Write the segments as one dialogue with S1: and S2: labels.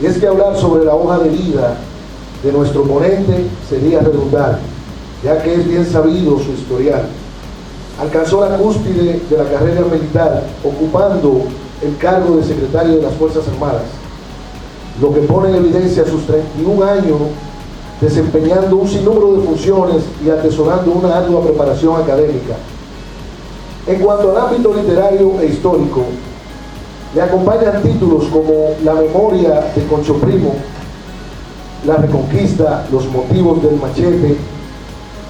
S1: Y es que hablar sobre la hoja de vida de nuestro ponente sería redundar, ya que es bien sabido su historial. Alcanzó la cúspide de la carrera militar, ocupando el cargo de secretario de las Fuerzas Armadas, lo que pone en evidencia sus 31 años desempeñando un sinnúmero de funciones y atesorando una ardua preparación académica. En cuanto al ámbito literario e histórico, le acompañan títulos como La memoria de Concho Primo, La Reconquista, Los motivos del machete,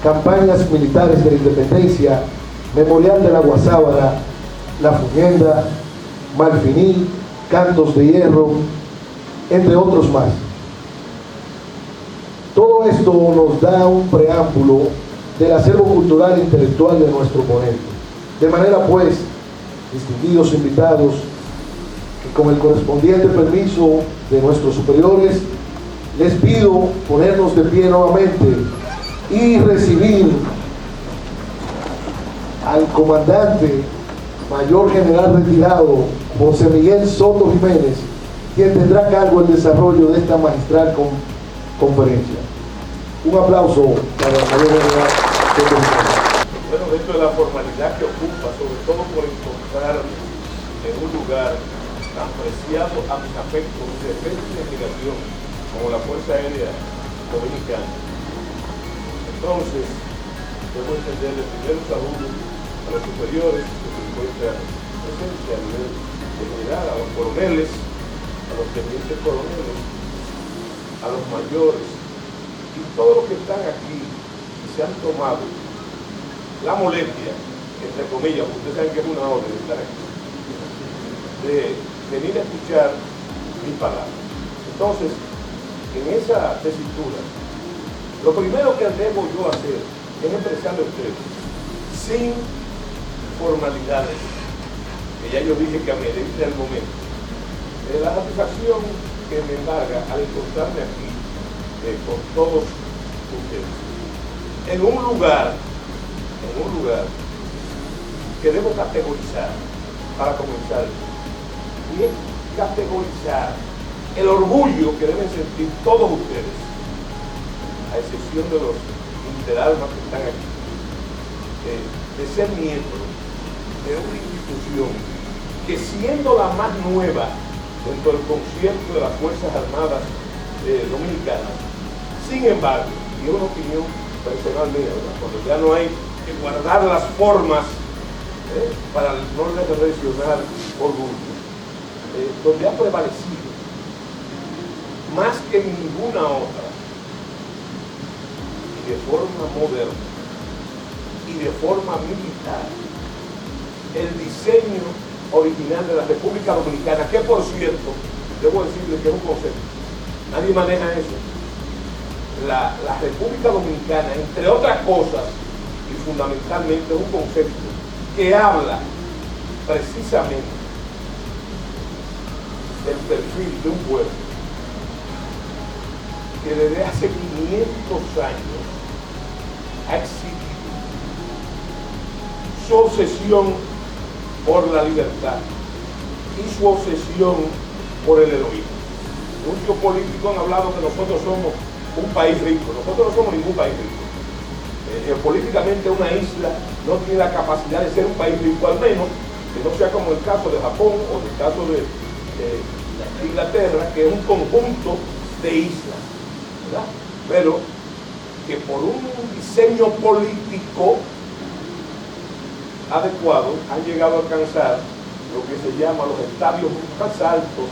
S1: Campañas militares de la independencia, Memorial de la Guasábara, La Fuñenda, Malfiní, Cantos de hierro, entre otros más. Todo esto nos da un preámbulo del acervo cultural e intelectual de nuestro ponente. De manera pues, distinguidos invitados, que con el correspondiente permiso de nuestros superiores, les pido ponernos de pie nuevamente y recibir al comandante mayor general retirado José Miguel Soto Jiménez, quien tendrá a cargo el desarrollo de esta magistral conferencia. Un aplauso para el mayor general Soto Jiménez.
S2: Bueno, dentro de la formalidad que ocupa, sobre todo por encontrar en un lugar tan preciado a mis afectos de defensa y investigación como la Fuerza Aérea Dominicana. Entonces, debo entenderle primero un saludo a los superiores que se encuentran presentes a nivel general, a los coroneles, a los tenientes coroneles, a los mayores y todos los que están aquí y se han tomado la molestia, entre comillas, porque ustedes saben que es una orden de estar aquí, de venir a escuchar mis palabras. Entonces, en esa tesitura, lo primero que debo yo hacer es expresarle a ustedes, sin formalidades, que ya yo dije que amerite al momento, la satisfacción que me embarga al encontrarme aquí con todos ustedes, en un lugar que debo categorizar para comenzar, y es categorizar el orgullo que deben sentir todos ustedes, a excepción de los interalmas que están aquí, de ser miembros de una institución que, siendo la más nueva dentro del concierto de las Fuerzas Armadas Dominicanas, sin embargo, y es una opinión personal mía, ¿verdad? Cuando ya no hay que guardar las formas para no reaccionar orgullo, donde ha prevalecido más que ninguna otra, y de forma moderna y de forma militar, el diseño original de la República Dominicana, que por cierto, debo decirles que es un concepto, nadie maneja eso. La República Dominicana, entre otras cosas, y fundamentalmente es un concepto que habla precisamente del perfil de un pueblo que desde hace 500 años ha existido su obsesión por la libertad y su obsesión por el heroísmo. Muchos políticos han hablado que nosotros somos un país rico. Nosotros no somos ningún país rico. Políticamente una isla no tiene la capacidad de ser un país rico, al menos que no sea como el caso de Japón o el caso de Inglaterra, que es un conjunto de islas, ¿verdad? Pero que por un diseño político adecuado han llegado a alcanzar lo que se llama los estadios más altos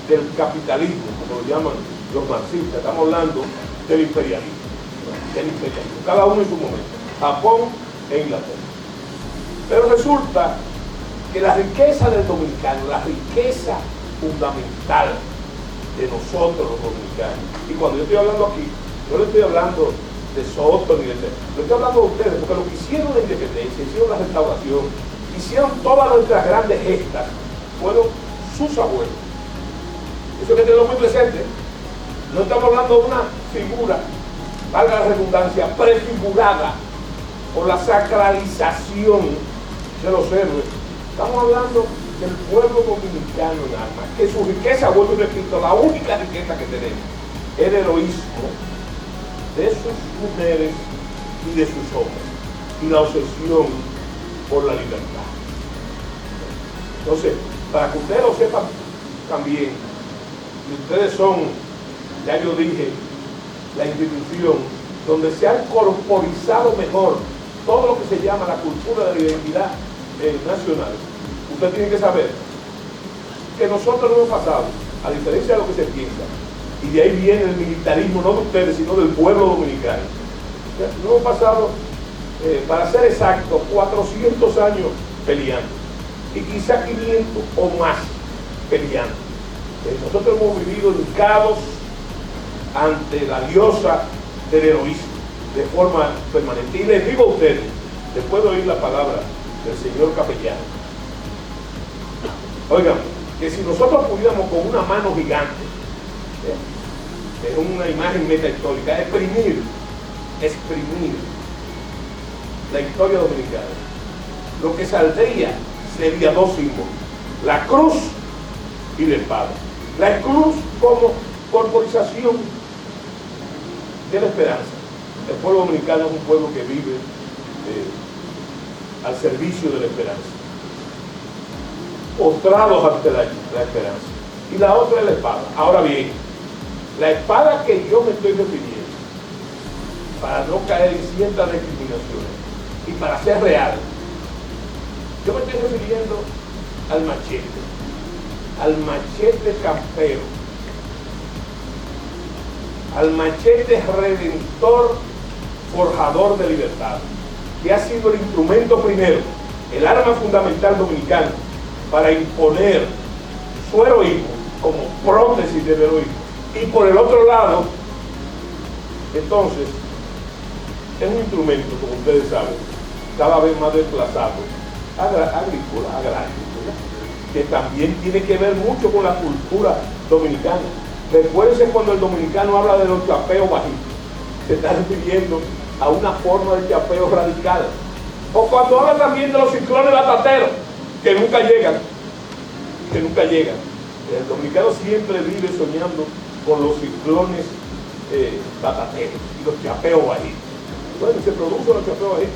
S2: del capitalismo, como lo llaman los marxistas. Estamos hablando del imperialismo, cada uno en su momento, Japón e Inglaterra. Pero resulta que la riqueza del dominicano, la riqueza fundamental de nosotros los dominicanos, y cuando yo estoy hablando aquí, no le estoy hablando de Soto ni de Soto, le estoy hablando de ustedes, porque lo que hicieron la independencia, hicieron la restauración, hicieron todas nuestras grandes gestas, fueron sus abuelos. Eso hay que tenerlo muy presente. No estamos hablando de una figura, valga la redundancia, prefigurada por la sacralización de los héroes. Estamos hablando del pueblo dominicano en armas, que su riqueza, vuelvo y repito, la única riqueza que tenemos, es el heroísmo de sus mujeres y de sus hombres, y la obsesión por la libertad. Entonces, para que ustedes lo sepan también, y ustedes son, ya yo dije, la institución donde se ha corporizado mejor todo lo que se llama la cultura de la identidad nacional. Ustedes tienen que saber que nosotros no hemos pasado, a diferencia de lo que se piensa, y de ahí viene el militarismo, no de ustedes, sino del pueblo dominicano. No hemos pasado, para ser exacto, 400 años peleando, y quizá 500 o más peleando. Nosotros hemos vivido hincados ante la diosa del heroísmo de forma permanente. Y les digo a ustedes, después de oír la palabra del señor capellán, oigan, que si nosotros pudiéramos con una mano gigante, es una imagen metahistórica, exprimir la historia dominicana, lo que saldría sería dos símbolos: la cruz y la espada. La cruz como corporización de la esperanza. El pueblo dominicano es un pueblo que vive al servicio de la esperanza, postrados ante la esperanza. Y la otra es la espada. Ahora bien, la espada que yo me estoy refiriendo, para no caer en ciertas discriminaciones y para ser real, yo me estoy refiriendo al machete campero, al machete redentor, forjador de libertad, que ha sido el instrumento primero, el arma fundamental dominicana para imponer su heroísmo como prótesis del heroísmo. Y por el otro lado, entonces, es un instrumento, como ustedes saben, cada vez más desplazado, agrícola, agrario, ¿verdad? Que también tiene que ver mucho con la cultura dominicana. Recuérdense cuando el dominicano habla de los chapeos bajitos, se está refiriendo a una forma de chapeo radical. O cuando habla también de los ciclones batateros, que nunca llegan. El dominicano siempre vive soñando con los ciclones batateros y los chapeos bajitos. Bueno, se producen los chapeos bajitos,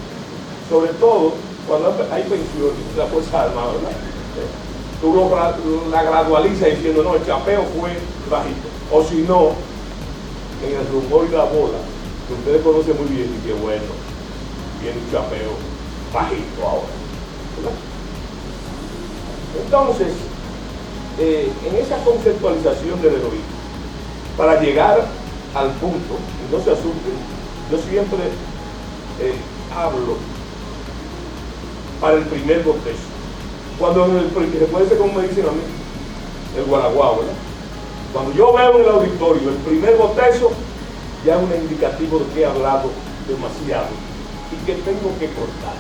S2: sobre todo cuando hay pensiones de la Fuerza Armada, ¿verdad? Tú la gradualizas diciendo, no, el chapeo fue bajito. O si no, en el rumor y la bola, que ustedes conocen muy bien, y que bueno, viene un chapeo bajito ahora, ¿verdad? Entonces, en esa conceptualización del heroísmo, para llegar al punto, y no se asusten, yo siempre hablo para el primer bostezo. Cuando recuerden cómo me dicen a mí, el guaraguao, ¿verdad? Cuando yo veo en el auditorio el primer bostezo, ya es un indicativo de que he hablado demasiado y que tengo que cortar.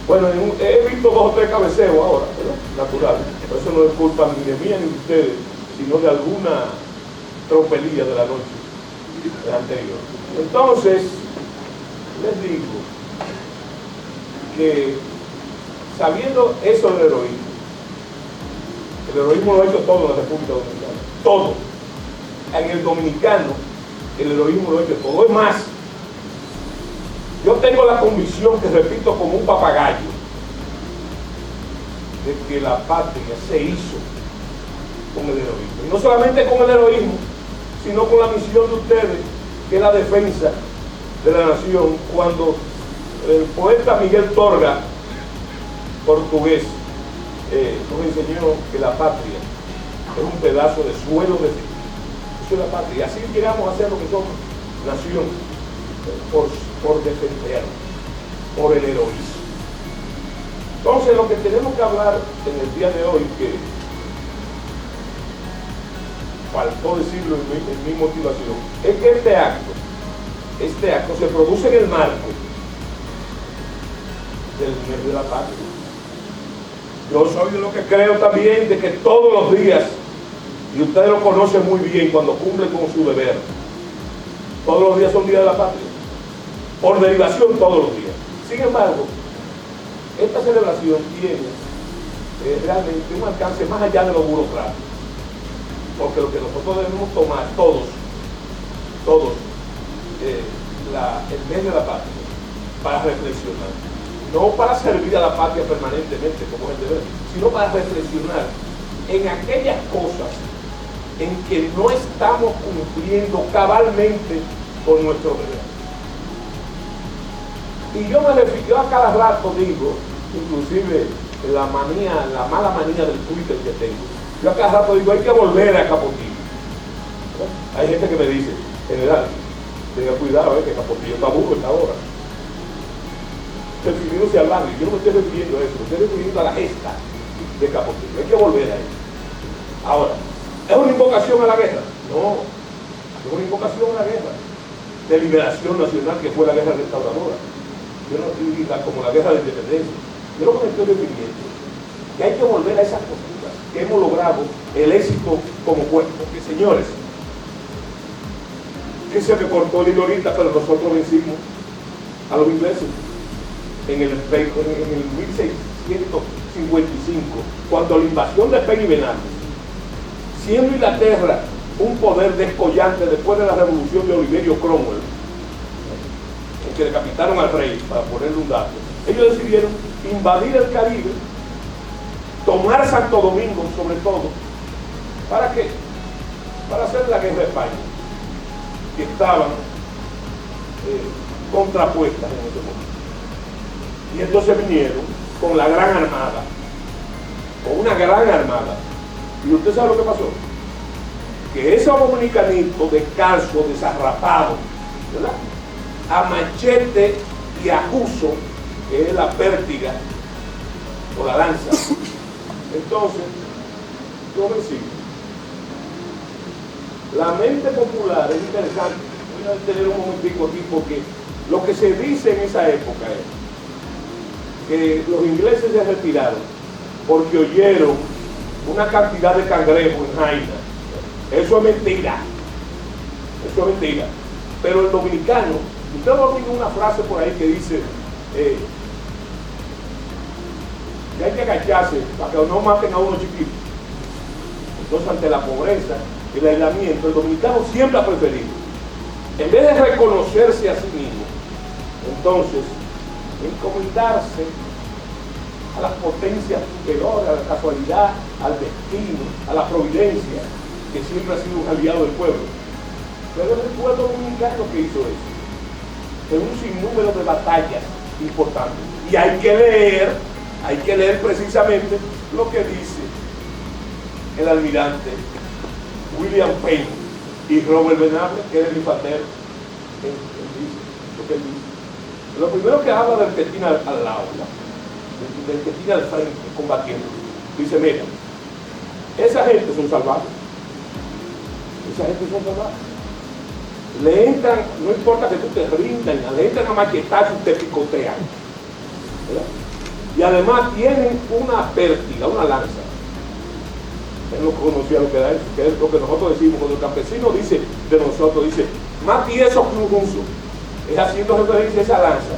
S2: Bueno, he visto 2 o 3 cabeceos ahora, ¿verdad? Natural. Pero eso no es culpa ni de mía ni de ustedes, sino de alguna tropelía de la noche anterior. Entonces, les digo que sabiendo eso del heroísmo, el heroísmo lo ha hecho todo en la República Dominicana, todo. En el dominicano, el heroísmo lo ha hecho todo. Es más, yo tengo la convicción, que repito como un papagayo, de que la patria se hizo con el heroísmo. Y no solamente con el heroísmo, sino con la misión de ustedes, que es la defensa de la nación. Cuando el poeta Miguel Torga, portugués, nos enseñó que la patria es un pedazo de suelo de Dios. Eso es la patria. Y así llegamos a ser lo que somos, nación, por defender, por el heroísmo. Entonces, lo que tenemos que hablar en el día de hoy, que faltó decirlo en mi motivación, es que este acto se produce en el marco del mes de la patria. Yo soy de lo que creo también de que todos los días, y ustedes lo conocen muy bien cuando cumplen con su deber, todos los días son días de la patria, por derivación todos los días. Sin embargo, esta celebración tiene realmente un alcance más allá de lo burocrático. Porque lo que nosotros debemos tomar todos, el mes de la patria, para reflexionar. No para servir a la patria permanentemente, como es el deber, sino para reflexionar en aquellas cosas en que no estamos cumpliendo cabalmente con nuestro deber. Y yo me refiero, a cada rato digo, inclusive la mala manía del Twitter que tengo, yo a cada rato digo, hay que volver a Capotillo. Hay gente que me dice, general, tenga cuidado, que Capotillo está burro esta hora. Refiriéndose al barrio, yo no me estoy refiriendo a eso, me estoy refiriendo a la gesta de Capotillo. Hay que volver a eso. Ahora, ¿es una invocación a la guerra? No, es una invocación a la guerra de liberación nacional, que fue la guerra restauradora. Yo no digo como la guerra de independencia. Yo lo que me estoy refiriendo es que hay que volver a esas posturas que hemos logrado el éxito como pueblo. Porque, señores, que se me cortó el hilo ahorita, pero nosotros vencimos a los ingleses en el 1655, cuando la invasión de Peña y Venancio, siendo Inglaterra un poder descollante después de la revolución de Oliverio Cromwell, en que decapitaron al rey, para ponerle un dato, ellos decidieron invadir el Caribe, tomar Santo Domingo sobre todo. ¿Para qué? Para hacer la guerra de España, que estaban contrapuestas en ese momento. Y entonces vinieron con la gran armada, con una gran armada. Y usted sabe lo que pasó, que ese dominicanito descalzo, desarrapado, ¿verdad?, a machete y a juso, que es la pértiga o la lanza. Entonces, yo me sigo. La mente popular es interesante. Voy a tener un momentico aquí, porque lo que se dice en esa época es que los ingleses se retiraron porque oyeron una cantidad de cangrejos en Jaina. Eso es mentira. Eso es mentira. Pero el dominicano, usted va a oír una frase por ahí que dice que hay que agacharse para que no maten a uno chiquito. Entonces, ante la pobreza y el aislamiento, el dominicano siempre ha preferido, en vez de reconocerse a sí mismo, entonces encomendarse a las potencias superiores, a la casualidad, al destino, a la providencia, que siempre ha sido un aliado del pueblo. Pero es el pueblo dominicano que hizo eso, en un sinnúmero de batallas importantes. Y hay que leer precisamente lo que dice el almirante William Penn y Robert Venable, que es el infantero. Lo que él dice. Lo primero que habla del que tiene al lado, del que tiene al frente combatiendo, dice: mira, esa gente son salvajes. Esa gente son salvajes. Le entran, no importa que tú te rindas, le entran a machetar y te picotean, ¿verdad? Y además tienen una pértiga, una lanza. Él no conocía lo que era eso, que es lo que nosotros decimos cuando el campesino dice de nosotros, dice: más tieso que un junzo. Es haciendo referencia a esa lanza,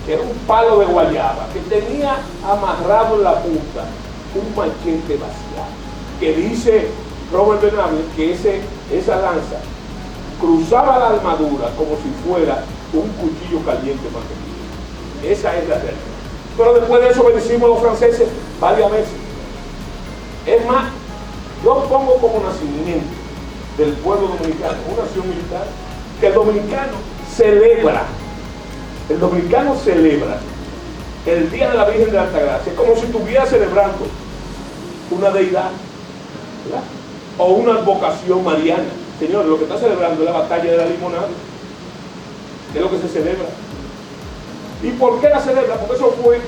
S2: que era un palo de guayaba, que tenía amarrado en la punta un machete vaciado, que dice Robert Venable que esa lanza cruzaba la armadura como si fuera un cuchillo caliente mantequilla. Esa es la realidad. Pero después de eso vencimos a los franceses varias veces. Es más, yo pongo como nacimiento del pueblo dominicano una nación militar, que el dominicano celebra el Día de la Virgen de la Altagracia como si estuviera celebrando una deidad, ¿verdad?, o una advocación mariana. Señores, lo que está celebrando es la batalla de la Limonada, que es lo que se celebra. ¿Y por qué la celebra? Porque eso fue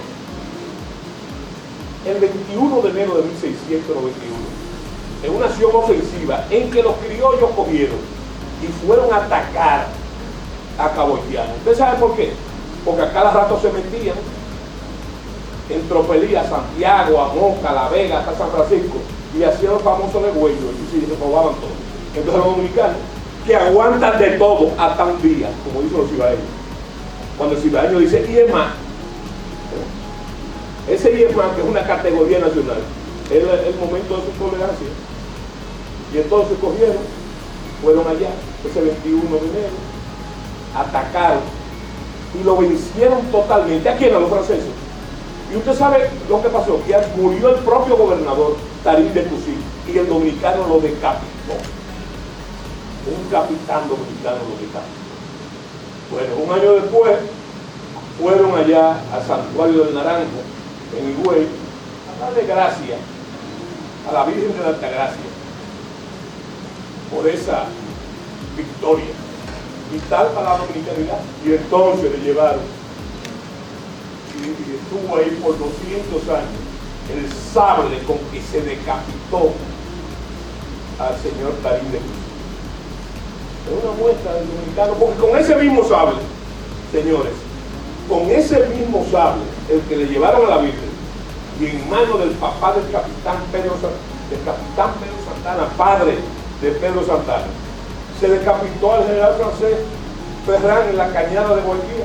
S2: el 21 de enero de 1691, en una acción ofensiva en que los criollos cogieron y fueron a atacar a Cabo Haitiano. ¿Usted sabe por qué? Porque a cada rato se metían en tropelía a Santiago, a Moca, a La Vega, hasta San Francisco, y hacían los famosos degüellos, y se robaban todo. Entonces los dominicanos, que aguantan de todo hasta un día, como dicen los cibaeños, cuando el cibaeño dice: y es más, Ese IEMAN, que es una categoría nacional, es el momento de su tolerancia. Y entonces cogieron, fueron allá, ese 21 de enero, atacaron y lo vencieron totalmente. ¿A quién? A los franceses. Y usted sabe lo que pasó, que murió el propio gobernador Tarín de Cusí y el dominicano lo decapitó. Un capitán dominicano lo decapitó. Bueno, un año después fueron allá al Santuario del Naranjo, en Higüey, a darle gracia a la Virgen de la Altagracia por esa victoria vital para la dominicanidad. Y entonces le llevaron y estuvo ahí por 200 años el sable con que se decapitó al señor Tarín de Cusí. Es una muestra del dominicano, porque con ese mismo sable, señores, con ese mismo sable, el que le llevaron a la Virgen, y en manos del papá del capitán Pedro Santana, padre de Pedro Santana, se decapitó al general francés Ferrán en la cañada de Guayaquil.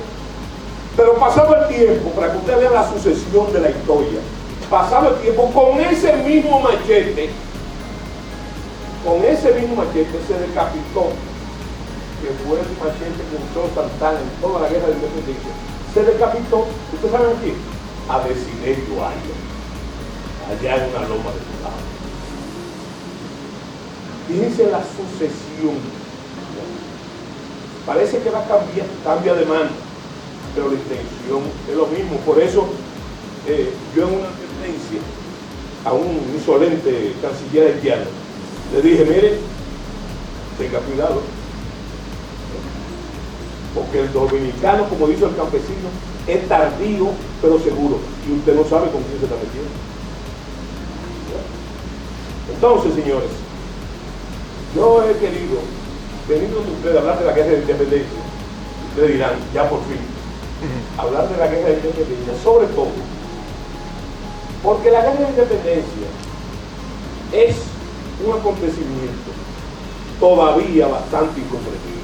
S2: Pero pasado el tiempo, para que usted vea la sucesión de la historia, pasado el tiempo, con ese mismo machete se decapitó, que fue el machete que usó Santana en toda la guerra de independencia, se decapitó, ¿ustedes saben a quién? A Desiderio Arias, allá en una loma de Tulao. Fíjense la sucesión. Parece que va a cambiar, cambia de mano, pero la intención es lo mismo. Por eso yo en una advertencia a un insolente canciller haitiano le dije, mire, tenga cuidado, porque el dominicano, como dice el campesino, es tardío pero seguro, y usted no sabe con quién se está metiendo. Entonces, señores, yo he querido venir con ustedes a hablar de la guerra de independencia. Ustedes dirán, ya por fin, hablar de la guerra de independencia, sobre todo porque la guerra de independencia es un acontecimiento todavía bastante incomprendido.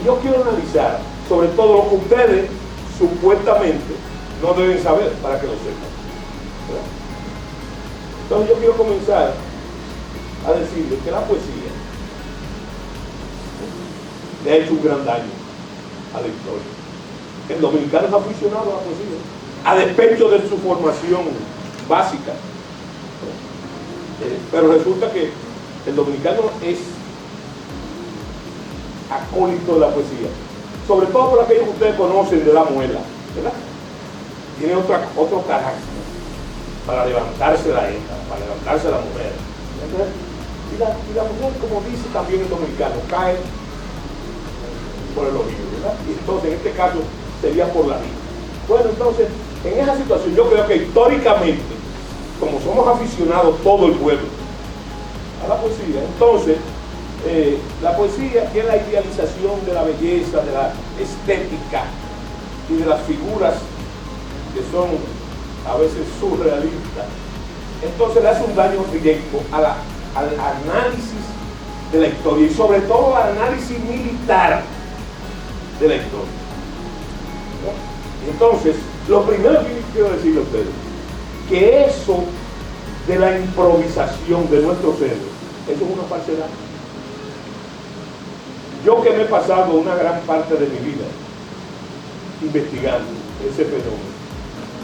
S2: Y yo quiero analizar sobre todo lo que ustedes supuestamente no deben saber, para que lo sepan, ¿verdad? Entonces yo quiero comenzar a decirles que la poesía le ha hecho un gran daño a la historia. El dominicano es aficionado a la poesía, a despecho de su formación básica. Pero resulta que el dominicano es acólito de la poesía, sobre todo por aquellos que ustedes conocen de la muela, ¿verdad? Tiene otro carácter para levantarse la hembra, para levantarse la mujer. Y la mujer, como dice también el dominicano, cae por el oído, ¿verdad? Y entonces en este caso sería por la vida. Bueno, entonces, en esa situación yo creo que históricamente, como somos aficionados todo el pueblo a la poesía, entonces la poesía es la idealización de la belleza, de la estética y de las figuras que son a veces surrealistas. Entonces le hace un daño directo al análisis de la historia y sobre todo al análisis militar de la historia. Entonces, lo primero que quiero decirle a ustedes, que eso de la improvisación de nuestros héroes, eso es una falsedad. Yo que me he pasado una gran parte de mi vida investigando ese fenómeno,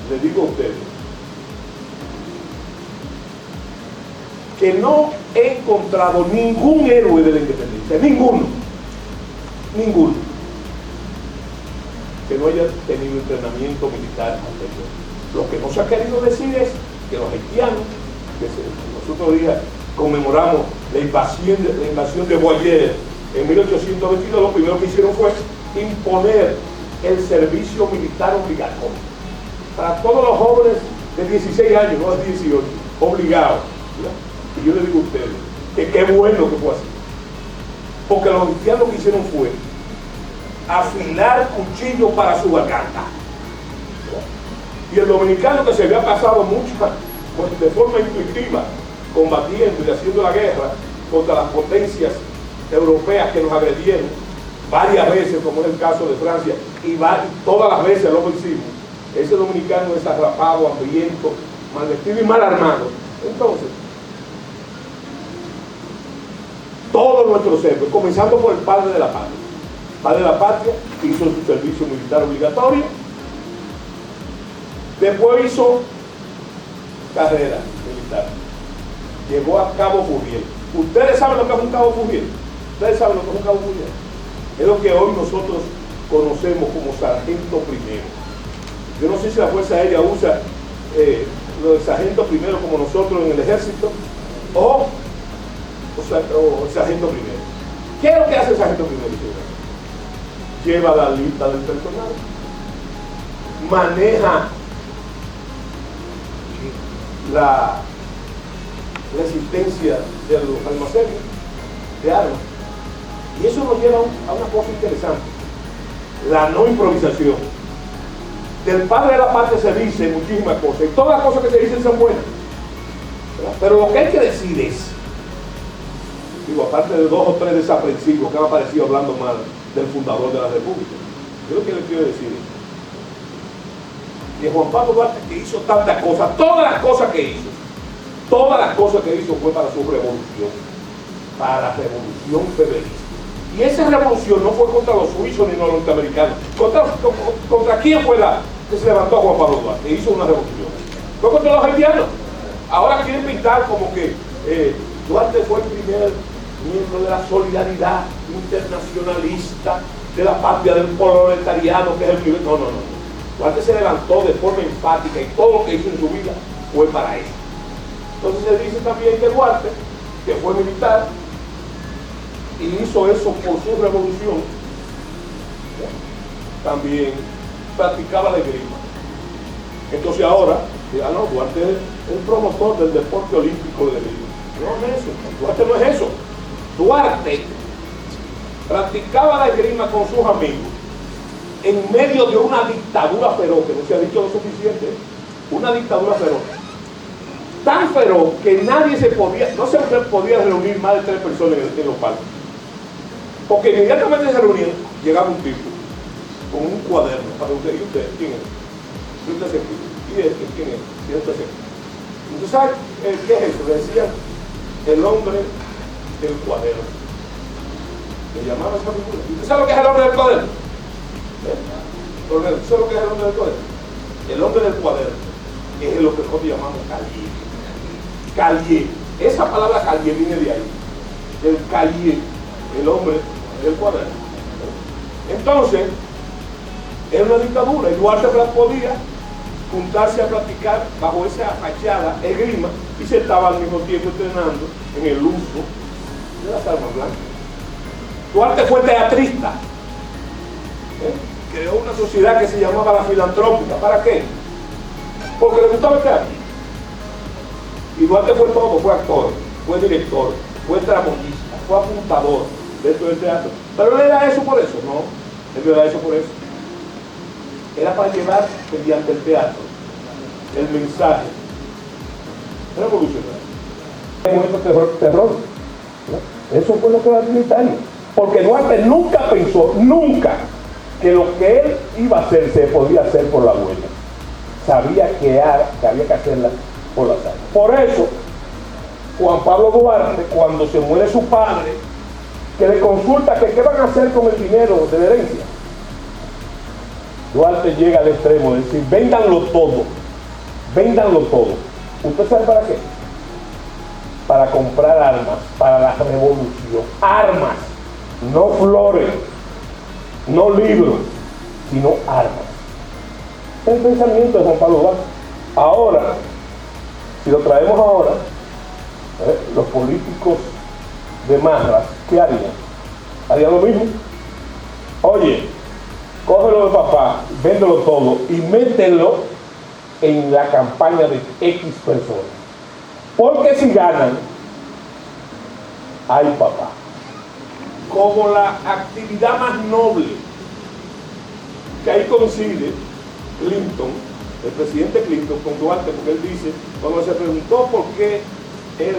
S2: les digo a ustedes que no he encontrado ningún héroe de la independencia, ninguno, que no haya tenido entrenamiento militar anterior. Lo que no se ha querido decir es que los haitianos, que nosotros días conmemoramos la invasión de Boyer en 1822, lo primero que hicieron fue imponer el servicio militar obligatorio para todos los jóvenes de 16 años, no de 18, obligados, ¿verdad? Y yo les digo a ustedes que qué bueno que fue así, porque los haitianos lo que hicieron fue afilar cuchillo para su garganta, ¿verdad? Y el dominicano, que se había pasado mucho de forma intuitiva combatiendo y haciendo la guerra contra las potencias europeas que nos agredieron varias veces, como es el caso de Francia, y todas las veces lo hicimos, ese dominicano es arrapado, hambriento, mal vestido y mal armado. Entonces, todos nuestros héroes, comenzando por el padre de la patria. El padre de la patria hizo su servicio militar obligatorio, después hizo carrera militar, llegó a Cabo Furriel. ¿Ustedes saben lo que es un Cabo Furriel? ¿Ustedes saben lo que es un Cabo Furriel? Es lo que hoy nosotros conocemos como sargento primero. Yo no sé si la Fuerza Aérea usa lo de sargento primero como nosotros en el ejército o el sargento primero. ¿Qué es lo que hace el sargento primero? Lleva la lista del personal, maneja la resistencia de los almacenes de armas, y eso nos lleva a una cosa interesante: la no improvisación. Del padre de la patria se dice muchísimas cosas, y todas las cosas que se dicen son buenas, ¿verdad? Pero lo que hay que decir es, digo, aparte de 2 o 3 desaprensivos que han aparecido hablando mal del fundador de la República, yo lo que les quiero decir es que Juan Pablo Duarte, que hizo tantas cosas, todas las cosas que hizo fue para su revolución, para la revolución febrerista. Y esa revolución no fue contra los suizos ni los norteamericanos. ¿Contra quién fue la que se levantó Juan Pablo Duarte e hizo una revolución? Fue contra los haitianos. Ahora quieren pintar como que Duarte fue el primer miembro de la solidaridad internacionalista de la patria del proletariado, que es el nivel. No. Duarte se levantó de forma enfática y todo lo que hizo en su vida fue para eso. Entonces se dice también que Duarte, que fue militar y hizo eso por su revolución, también practicaba la esgrima. Entonces ahora, Duarte es el promotor del deporte olímpico de esgrima. No es eso, Duarte no es eso. Duarte practicaba la esgrima con sus amigos en medio de una dictadura feroz, que no se ha dicho lo suficiente, una dictadura feroz, tan feroz que no se podía reunir más de 3 personas en los parques, porque inmediatamente se reunían, llegaba un tipo con un cuaderno para usted. ¿Y usted quién es? ¿Y usted se escribe? ¿Y este quién es? ¿Y usted se escribe? Entonces, ¿sabe qué es eso? Le decían el hombre del cuaderno. Le llamaba esa figura. ¿Usted sabe lo que es el hombre del cuaderno? ¿Usted sabe lo que es el hombre del cuaderno? El hombre del cuaderno es lo que nosotros llamamos Calier. Esa palabra Calier viene de ahí. El Calier, el hombre del cuaderno. Entonces, era una dictadura y Duarte podía juntarse a practicar bajo esa fachada esgrima y se estaba al mismo tiempo entrenando en el uso de las armas blancas. Duarte fue teatrista. Creó una sociedad que se llamaba la Filantrópica. ¿Para qué? Porque le gustaba el teatro. Y Duarte fue todo: fue actor, fue director, fue tramoyista, fue apuntador dentro del teatro. Pero no era eso por eso, no. Él no era eso por eso. Era para llevar mediante el teatro el mensaje revolucionario. Terror. Eso fue lo que era militario. Porque Duarte nunca pensó, que lo que él iba a hacer se podía hacer por la buena. Sabía que había que hacerla por la sangre. Por eso, Juan Pablo Duarte, cuando se muere su padre, que le consulta que qué van a hacer con el dinero de la herencia, Duarte llega al extremo de decir: véndanlo todo. ¿Usted sabe para qué? Para comprar armas, para la revolución. Armas, no flores, no libros, sino armas. Es el pensamiento de Juan Pablo Duarte. Ahora, si lo traemos ahora, los políticos de Marras, ¿qué harían? Harían lo mismo. Oye, cógelo de papá, véndelo todo y mételo en la campaña de X personas. Porque si ganan, ay papá. Como la actividad más noble, que ahí coincide Clinton, el presidente Clinton, con Duarte, porque él dice, cuando se preguntó por qué él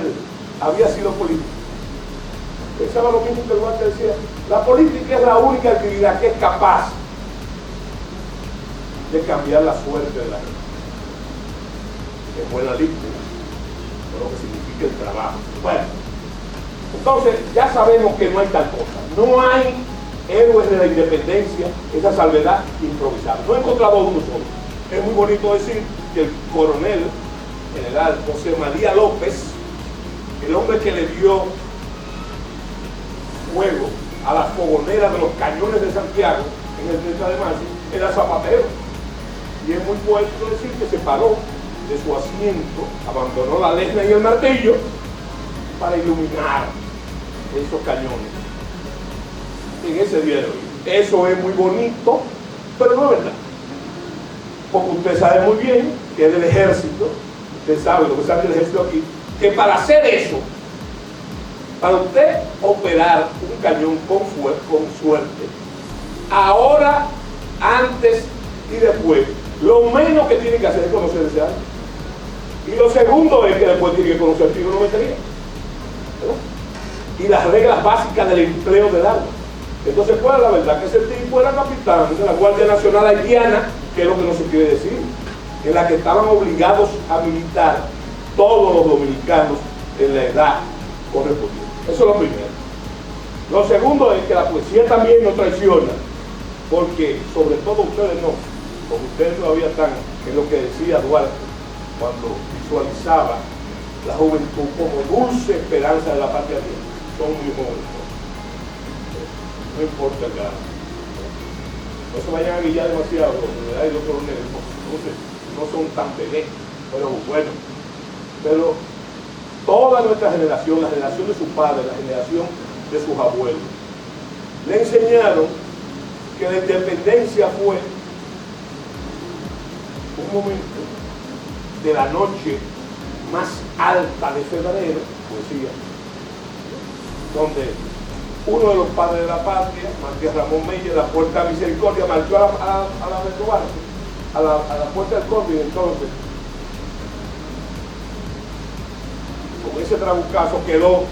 S2: había sido político, pensaba lo mismo que Duarte decía: la política es la única actividad que es capaz de cambiar la suerte de la gente. Es buena lista, lo que significa el trabajo. Bueno, entonces ya sabemos que no hay tal cosa. No hay héroes de la independencia, esa salvedad improvisada. No he encontrado uno solo. Es muy bonito decir que el coronel general José María López, el hombre que le dio fuego a las fogoneras de los cañones de Santiago en el 30 de marzo, era zapatero. Y es muy poético decir que se paró de su asiento, abandonó la lesna y el martillo para iluminar esos cañones en ese día de hoy. Eso es muy bonito, pero no es verdad. Porque usted sabe muy bien que es del ejército, usted sabe lo que sabe del ejército aquí, que para hacer eso, para usted operar un cañón con suerte, ahora, antes y después, lo menos que tiene que hacer es conocer ese arma. Y lo segundo es que después tiene que conocer trigonometría, ¿verdad? Y las reglas básicas del empleo del arma. Entonces, ¿cuál es la verdad? Que ese tipo era capitán de la Guardia Nacional Haitiana, que es lo que no se quiere decir, en la que estaban obligados a militar todos los dominicanos en la edad correspondiente. Eso es lo primero. Lo segundo es que la poesía también nos traiciona, porque sobre todo ustedes no, porque ustedes todavía están en lo que decía Duarte cuando visualizaba la juventud como dulce esperanza de la patria vieja. Son muy jóvenes, no importa el grado. No se vayan a guillar demasiado, hay los coroneles, no son tan pequeños, pero bueno. Pero toda nuestra generación, la generación de sus padres, la generación de sus abuelos, le enseñaron que la independencia fue un momento de la noche más alta de febrero, poesía, donde uno de los padres de la patria, Matías Ramón Mella, la Puerta de Misericordia, marchó a la Puerta del Conde, y entonces con ese trabucazo quedó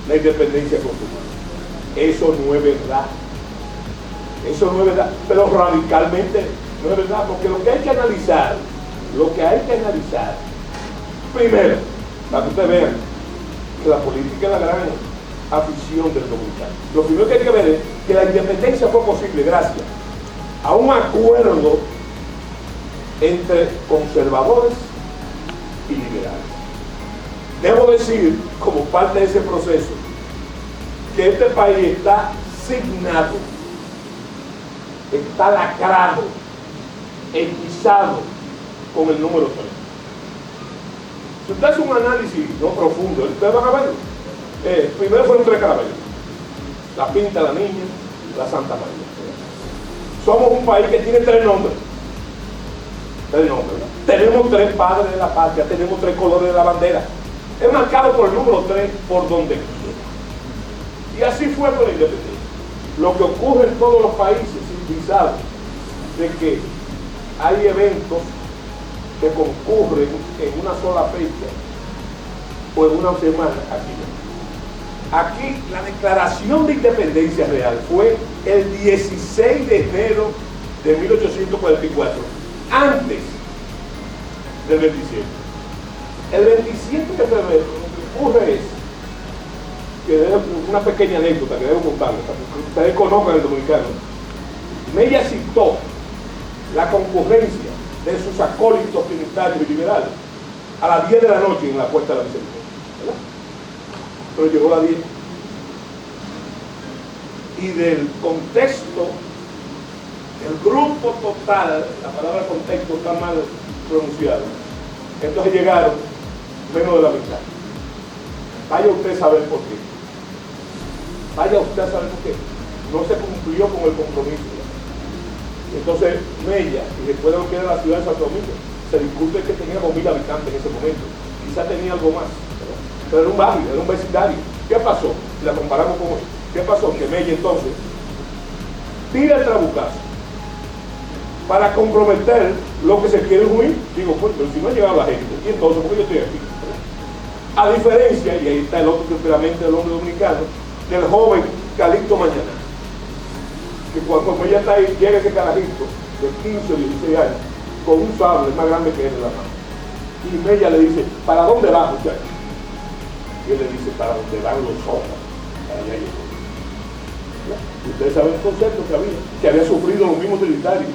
S2: la independencia consumada. Eso no es verdad. Eso no es verdad, pero radicalmente no es verdad, porque lo que hay que analizar, primero, para que ustedes vean que la política es la gran afición del dominicano. Lo primero que hay que ver es que la independencia fue posible gracias a un acuerdo entre conservadores y liberales. Debo decir, como parte de ese proceso, que este país está signado, está lacrado, enquisado con el número 3. Si usted hace un análisis no profundo, ustedes van a verlo. Primero fueron 3 carabelas: la Pinta, la Niña, la Santa María. Somos un país que tiene 3 nombres. 3 nombres, ¿verdad? Tenemos 3 padres de la patria, tenemos 3 colores de la bandera. Es marcado por el número 3 por donde quiera. Y así fue con la independencia. Lo que ocurre en todos los países civilizados, de que hay eventos que concurren en una sola fecha o en una semana, aquí no. Aquí la declaración de independencia real fue el 16 de enero de 1844, antes del 27. El 27 de febrero lo que ocurre es que una pequeña anécdota que debo contarles, para que ustedes conozcan el dominicano. Mella citó la concurrencia de sus acólitos trinitarios y liberales a las 10 de la noche en la Puerta de la Misericordia, ¿verdad? Pero llegó a las 10. Y del contexto, el grupo total, la palabra contexto está mal pronunciada, entonces llegaron menos de la mitad. Vaya usted a saber por qué. Vaya usted a saber por qué. No se cumplió con el compromiso. Entonces Mella, y después de lo que era la ciudad de Santo Domingo, se discute que tenía 2.000 habitantes en ese momento. Quizá tenía algo más, ¿verdad? Pero era un barrio, era un vecindario. ¿Qué pasó? Si la comparamos con hoy. ¿Qué pasó? Que Mella entonces tira el trabucazo para comprometer lo que se quiere huir. Digo, pues, pero si no ha llegado la gente, y entonces, ¿por qué yo estoy aquí? A diferencia, y ahí está el otro temperamento del hombre dominicano, del joven Calixto Mañana, que cuando ella está ahí, llega ese carajito, de 15 o 16 años, con un sable más grande que él en la mano. Y Mella le dice, ¿para dónde va, muchacho? Y él le dice, para donde van los ojos. Allá llegó. Ustedes saben el concepto que había sufrido los mismos trinitarios,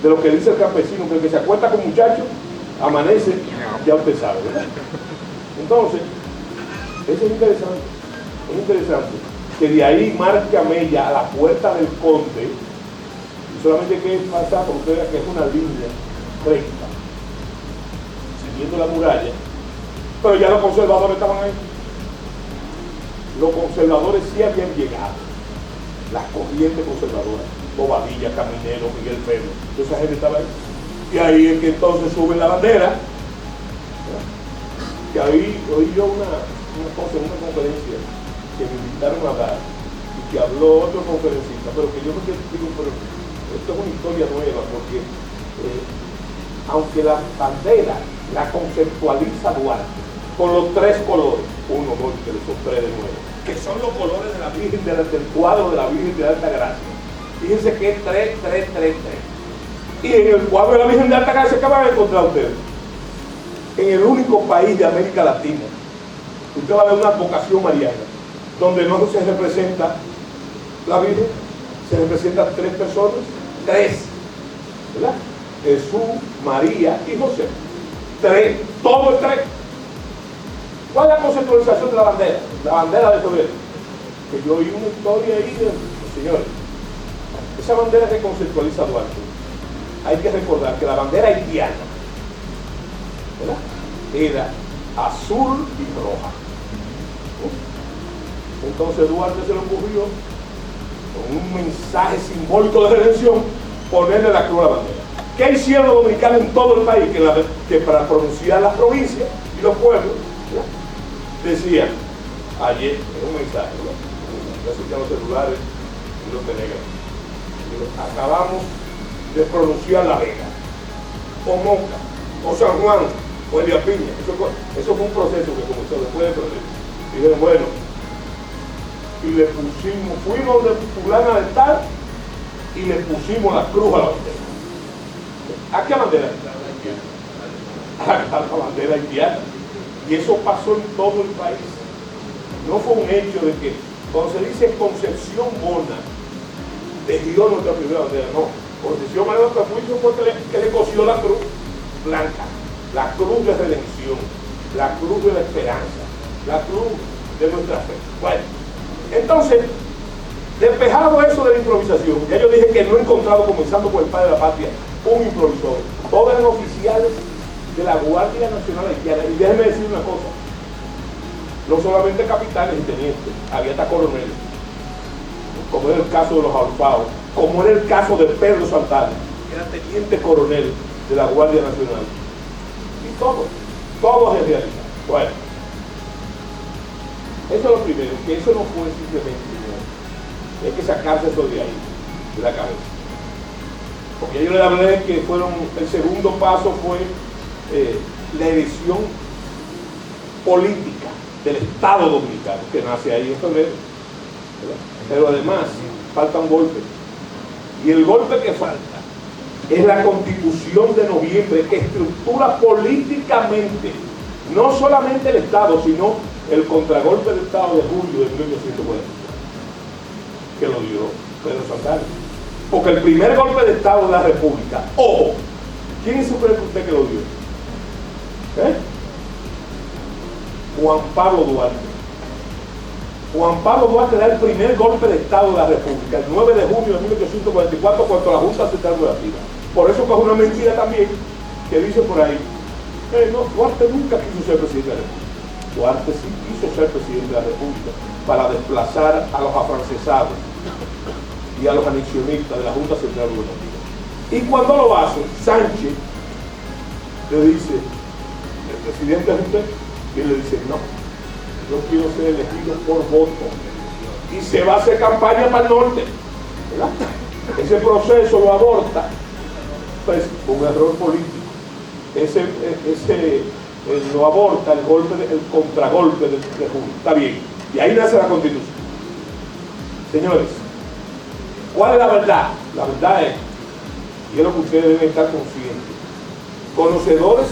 S2: de lo que dice el campesino, que el que se acuesta con muchachos, amanece, ya usted sabe, ¿verdad? Entonces, eso es interesante, que de ahí marca Mella a la puerta del conde, y solamente hay que pasar por ustedes que es una línea recta, siguiendo la muralla, pero ya los conservadores estaban ahí. Los conservadores sí habían llegado, las corrientes conservadoras, Bobadilla, Caminero, Miguel Pérez, toda esa gente estaba ahí. Y ahí es que entonces suben la bandera, que ahí oí yo una cosa en una conferencia que me invitaron a dar y que habló otro conferencista, pero que yo no quiero decir, pero esto es una historia nueva, porque aunque la bandera la conceptualiza Duarte con los tres colores, 1, 2, 3, son 3 de nuevo, que son los colores de la Virgen del cuadro de la Virgen de Alta Gracia. Fíjense que es 3, 3, 3, 3. Y en el cuadro de la Virgen de Alta Gracia, ¿qué van a encontrar ustedes? En el único país de América Latina, usted va a ver una advocación mariana, donde no se representa la Virgen, se representan 3 personas, 3, ¿verdad? Jesús, María y José. 3, todo es 3. ¿Cuál es la conceptualización de la bandera? La bandera de Soberbia. Que yo oí una historia ahí de señores. Esa bandera que conceptualiza Duarte, hay que recordar que la bandera haitiana, ¿verdad?, era azul y roja. Entonces Duarte se le ocurrió, con un mensaje simbólico de redención, ponerle la cruz a la bandera. ¿Qué hicieron los dominicanos en todo el país? Que para pronunciar las provincias y los pueblos, ¿verdad?, decían, ayer, es un mensaje, ¿no?, ya los celulares y los telegramas, acabamos de pronunciar La Vega, o Moca, o San Juan, o Elia Piña. Eso fue un proceso que comenzó después del proceso. Y dijeron, bueno, y le pusimos, fuimos de fulana de tal, y le pusimos la cruz a la bandera. ¿A qué bandera? A la bandera haitiana. Y eso pasó en todo el país. No fue un hecho de que, cuando se dice Concepción Bona, tejió nuestra primera bandera, no. Concepción Bona fue que le cosió la cruz blanca, la cruz de redención, la cruz de la esperanza, la cruz de nuestra fe. Bueno, entonces, despejado eso de la improvisación, ya yo dije que no he encontrado, comenzando por el padre de la patria, un improvisador. Todos eran oficiales de la Guardia Nacional Haitiana. Y déjenme decir una cosa, no solamente capitanes y tenientes, había hasta coroneles, como era el caso de los Alfaos, como era el caso de Pedro Santana, que era teniente coronel de la Guardia Nacional. Y todos en realidad. Bueno, eso es lo primero, que eso no fue simplemente, hay que sacarse eso de ahí, de la cabeza. Porque yo le hablé que el segundo paso fue la elección política del Estado Dominicano, que nace ahí en febrero, ¿verdad? Pero además falta un golpe, y el golpe que falta es la Constitución de noviembre, que estructura políticamente no solamente el Estado, sino el contragolpe del Estado de julio de 1840, que lo dio Pedro Santana. Porque el primer golpe de Estado de la República, ojo, ¿quién se cree usted que lo dio? Juan Pablo Duarte. Juan Pablo Duarte da el primer golpe de Estado de la República, el 9 de junio de 1844, cuando la Junta Central Operativa. Por eso que es una mentira también, que dice por ahí, no, Duarte nunca quiso ser presidente de la República. Duarte sí quiso ser presidente de la República para desplazar a los afrancesados y a los anexionistas de la Junta Central Operativa. Y cuando lo hace, Sánchez le dice, ¿el presidente es usted? Y él le dice, no, yo quiero ser elegido por voto. Y se va a hacer campaña para el norte, ¿verdad? Ese proceso lo aborta, pues, un error político. Lo aborta el contragolpe de junio. Está bien. Y ahí nace la Constitución. Señores, ¿cuál es la verdad? La verdad es y es lo que ustedes deben estar conscientes, conocedores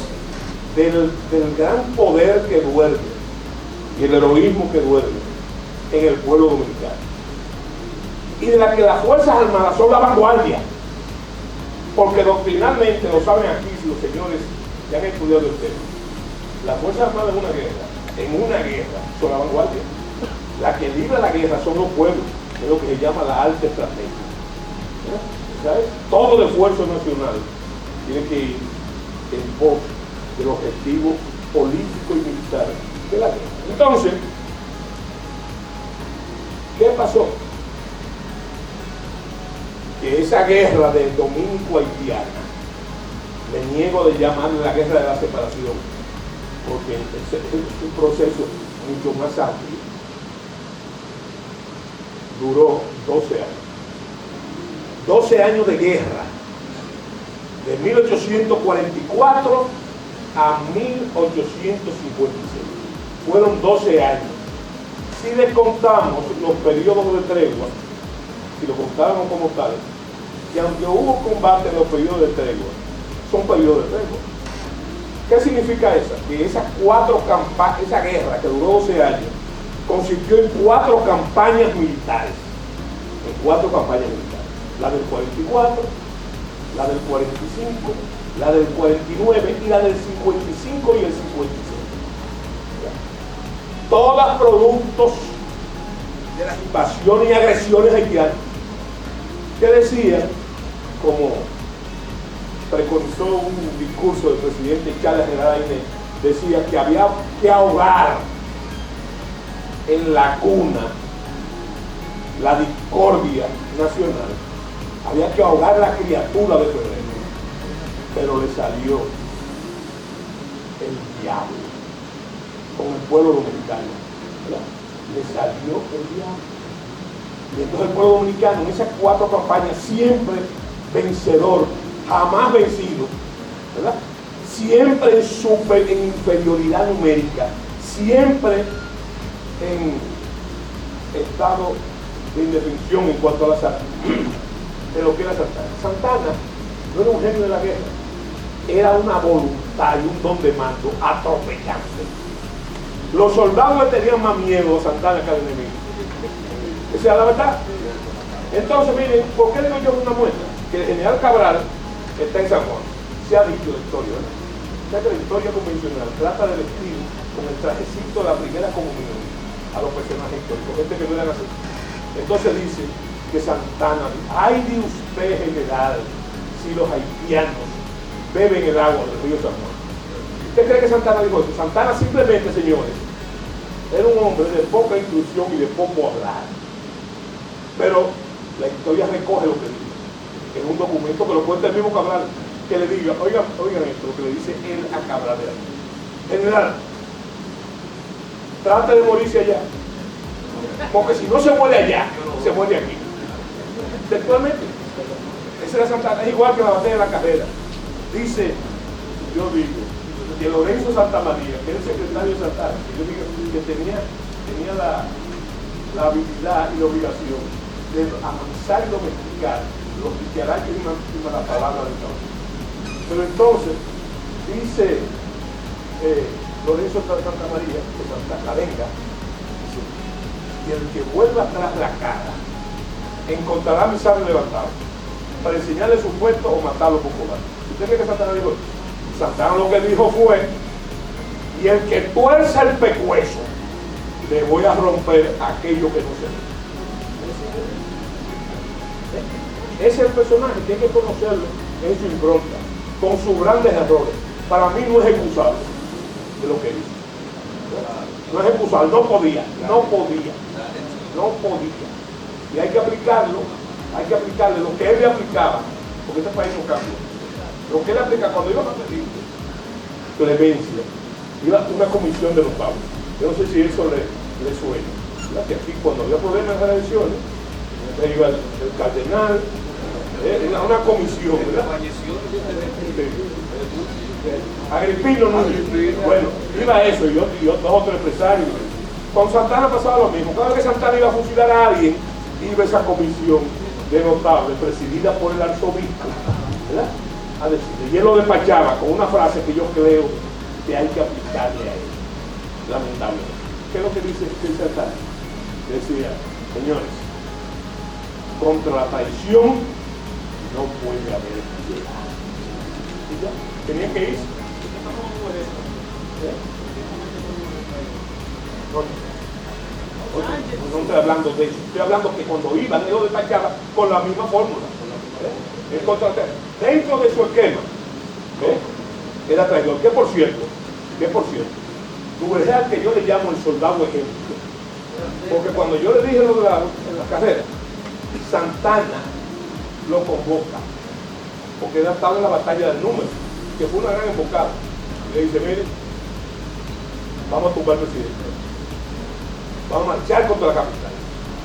S2: del gran poder que duerme y el heroísmo que duerme en el pueblo dominicano, y de la que las Fuerzas Armadas son la vanguardia, porque doctrinalmente, lo saben aquí los señores que han estudiado el tema, las Fuerzas Armadas en una guerra son la vanguardia. La que libra la guerra son los pueblos, que es lo que se llama la alta estrategia. ¿Sabes? Todo el esfuerzo nacional tiene que ir en pos del objetivo político y militar de la guerra. Entonces, ¿qué pasó? Que esa guerra del dominico-haitiana, me niego de llamarle la guerra de la separación, porque es un proceso mucho más amplio, duró 12 años. 12 años de guerra, de 1844 a 1856. Fueron 12 años. Si le contamos los periodos de tregua, si lo contáramos como tal, que aunque hubo combate en los periodos de tregua, son periodos de tregua. ¿Qué significa eso? Que esa guerra que duró 12 años consistió en 4 campañas militares. En 4 campañas militares. La del 44, la del 45, la del 49 y la del 55 y el 56. Todas productos de las invasiones y agresiones haitianas, que decían, como preconizó un discurso del presidente Charles Gerardine, decía que había que ahogar en la cuna la discordia nacional, había que ahogar la criatura de Febrero, pero le salió el diablo con el pueblo dominicano, ¿verdad? Le salió el diablo. Y entonces el pueblo dominicano en esas 4 campañas siempre vencedor, jamás vencido, ¿verdad? Siempre en inferioridad numérica, siempre en estado de indefensión en cuanto a las armas, de lo que era Santana. Santana no era un genio de la guerra, era una voluntad y un don de mando atropellante. Los soldados le tenían más miedo a Santana que al enemigo. Esa es la verdad. Entonces, miren, ¿por qué digo yo una muestra? Que el general Cabral está en San Juan. Se ha dicho la historia, ¿verdad? O sea que la historia convencional trata de vestir con el trajecito de la primera comunión a los personajes históricos, gente que no eran así. Entonces dice que Santana, ay de usted, general, si los haitianos beben el agua del río San Juan. ¿Usted cree que Santana dijo eso? Santana simplemente, señores, era un hombre de poca instrucción y de poco hablar. Pero la historia recoge lo que dice. Es un documento que lo cuenta el mismo Cabral, que le diga, oigan esto, lo que le dice él a Cabral de aquí. General, trate de morirse allá, porque si no se muere allá, se muere aquí. Textualmente, esa era Santana, es igual que la batalla de la Carrera. Dice, yo digo, que Lorenzo Santamaría, que era el secretario de Santana, que yo digo que tenía la habilidad y la obligación de amansar y domesticar los dicharachos y malas palabras del campo. Pero entonces, dice Lorenzo Santamaría, que la venga, dice, y el que vuelva atrás la cara, encontrará mi sable levantado, para enseñarle su puesto o matarlo por cobarde. ¿Usted cree que Santana dijo eso? Santana lo que dijo fue, y el que tuerza el pecueso, le voy a romper aquello que no se ve. Ese es el personaje, que hay que conocerlo en su impronta, con sus grandes errores. Para mí no es excusable de lo que hizo. No es excusable, no podía. Y hay que aplicarle lo que él le aplicaba, porque este país no cambia. Lo que él aplica cuando iba a pedir clemencia, iba una comisión de los pagos. Yo no sé si eso le suena. Que aquí cuando había problemas en las elecciones, iba el cardenal, era una comisión, ¿verdad? Agripino no. Bueno, iba eso, y 2 o 3 empresarios. Con Santana pasaba lo mismo. Cada vez que Santana iba a fusilar a alguien, iba esa comisión de notables, presidida por el arzobispo, ¿verdad? A decirle. Y él lo despachaba con una frase que yo creo que hay que aplicarle a él, lamentablemente. ¿Qué es lo que dice Santana? Decía, señores, contra la traición no puede haber piedad. Y ya, tenía que irse. No estoy hablando de eso, estoy hablando que cuando iban, él lo despachaba con la misma fórmula. Dentro de su esquema, era traidor. Que por cierto, tu verdad que yo le llamo el soldado ejemplo. Porque cuando yo le dije lo de en la carrera, Santana lo convoca, porque él estaba en la batalla del número, que fue una gran emboscada. Y le dice, mire, vamos a tumbar al presidente, vamos a marchar contra la capital,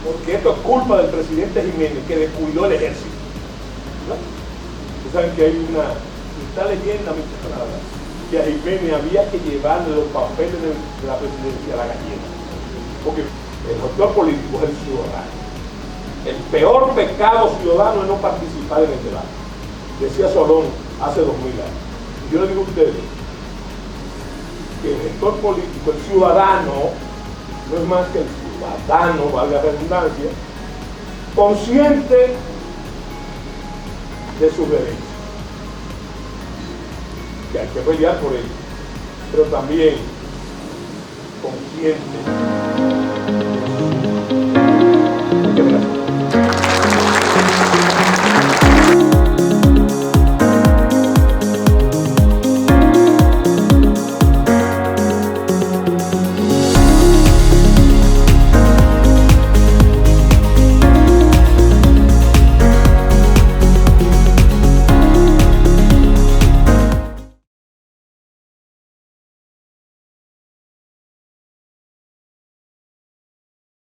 S2: porque esto es culpa del presidente Jiménez, que descuidó el ejército. ¿Verdad? Ustedes saben que hay está leyenda, mi camarada, que a Jiménez había que llevarle los papeles de la presidencia a la gallina, porque el doctor político es el ciudadano. El peor pecado ciudadano es no participar en el debate, decía Solón hace 2000 años. Y yo le digo a ustedes que el sector político, el ciudadano, no es más que el ciudadano, valga la redundancia, consciente de sus derechos, que hay que pelear por ellos, pero también consciente